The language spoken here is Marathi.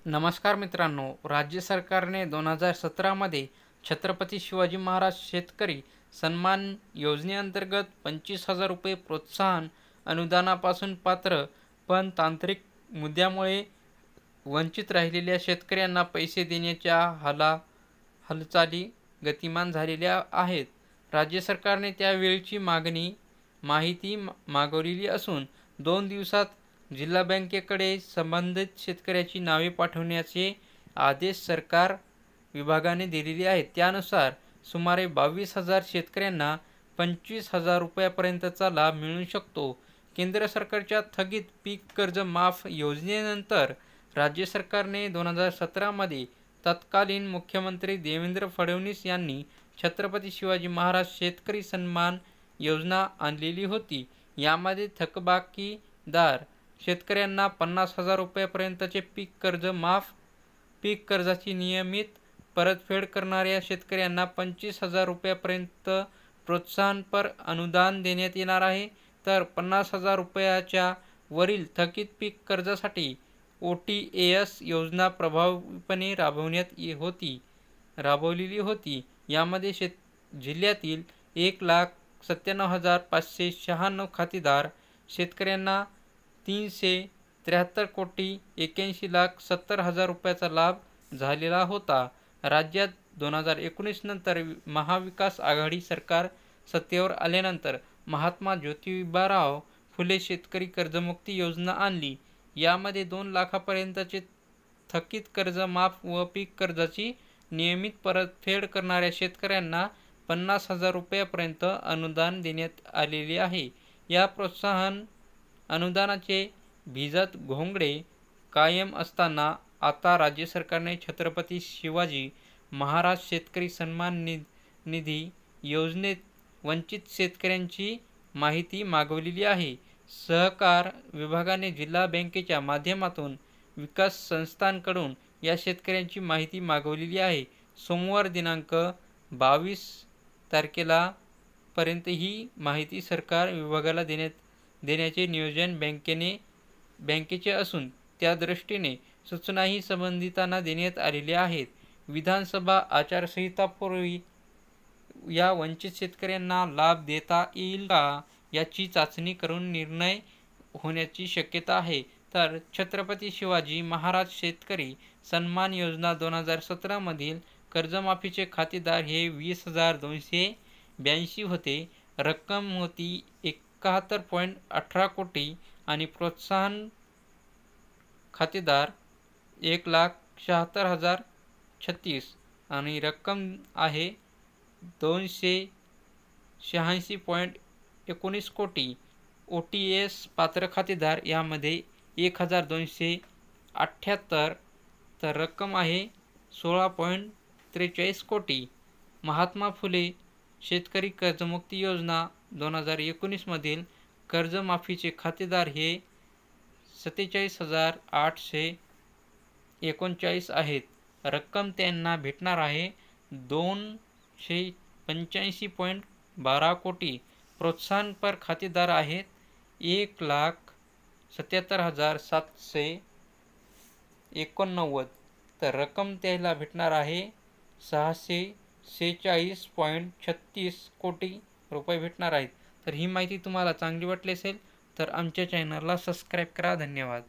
नमस्कार मित्रांनो, राज्य सरकारने 2017 मध्ये छत्रपती शिवाजी महाराज शेतकरी सन्मान योजनेअंतर्गत 25,000 रुपये प्रोत्साहन अनुदानापासून पात्र पण तांत्रिक मुद्द्यामुळे वंचित राहिलेल्या शेतकऱ्यांना पैसे देण्याच्या हालचाली गतिमान झालेल्या आहेत. राज्य सरकारने त्यावेळची माहिती मागवलेली असून 2 दिवसात जिल्हा बँकेकडे संबंधित शेतकऱ्याची नावे पाठवण्याचे आदेश सरकार विभागाने दिलेले आहेत. त्यानुसार सुमारे 22,000 शेतकऱ्यांना 25,000 रुपयापर्यंतचा लाभ मिळू शकतो. केंद्र सरकारच्या थकीत पीक कर्ज माफ योजनेनंतर राज्य सरकारने 2017 मध्ये तत्कालीन मुख्यमंत्री देवेंद्र फडणवीस यांनी छत्रपती शिवाजी महाराज शेतकरी सन्मान योजना आणलेली होती. यामध्ये थकबाकीदार शेतकऱ्यांना 50,000 रुपयापर्यंतचे पीक कर्ज माफ, पीक कर्जाची नियमित परतफेड करणाऱ्या शेतकऱ्यांना 25,000 रुपयापर्यंत प्रोत्साहनपर अनुदान देण्यात येणार आहे. तर 50,000 रुपयाच्या वरील थकीत पीक कर्जासाठी OTAS योजना प्रभावीपणे राबवलेली होती. यामध्ये जिल्ह्यातील 1,97,596 खातेदार शेतकऱ्यांना 373,81,70,000 रुपयाचा लाभ झालेला होता. राज्यात 2019 नंतर महाविकास आघाडी सरकार सत्तेवर आल्यानंतर महात्मा ज्योतिबाराव फुले शेतकरी कर्जमुक्ती योजना आणली. यामध्ये 2 लाखापर्यंतचे थकीत कर्ज माफ व पीक कर्जाची नियमित परतफेड करणाऱ्या शेतकऱ्यांना 50,000 रुपयापर्यंत अनुदान देण्यात आलेले आहे. या प्रोत्साहन अनुदानाचे भिजत घोंगडे कायम असताना आता राज्य सरकारने छत्रपती शिवाजी महाराज शेतकरी सन्मान निधी योजनेत वंचित शेतकऱ्यांची माहिती मागवलेली आहे. सहकार विभागाने जिल्हा बँकेच्या माध्यमातून विकास संस्थांकडून या शेतकऱ्यांची माहिती मागवलेली आहे. सोमवार दिनांक 22 तारखेला पर्यंत ही माहिती सरकार विभागाला देण्याचे नियोजन बँकेचे असून त्यादृष्टीने सूचनाही संबंधितांना देण्यात आलेल्या आहेत. विधानसभा आचारसंहितापूर्वी या वंचित शेतकऱ्यांना लाभ देता येईल का याची चाचणी करून निर्णय होण्याची शक्यता आहे. तर छत्रपती शिवाजी महाराज शेतकरी सन्मान योजना 2017 मधील कर्जमाफीचे खातेदार हे 20,282 होते. रक्कम होती 71.18 कोटी आणि प्रोत्साहन खातेदार 1,76,036 आणि रक्कम आहे 286.19 कोटी. OTAS पात्र खातेदार यामध्ये 1,278 तर रक्कम आहे 16.43 कोटी. महात्मा फुले शेतकरी कर्जमुक्ती योजना 2019 मधील कर्जमाफीचे खातेदार हे 47,839 आहेत. रक्कम त्यांना भेटणार आहे 285.12 कोटी. प्रोत्साहनपर खातेदार आहेत 1,77,789 तर रक्कम त्याला भेटणार आहे 646.36 कोटी रुपये भेटणार आहेत. तर ही माहिती तुम्हाला चांगली वाटली असेल तर आमच्या चॅनलला सबस्क्राईब करा. धन्यवाद.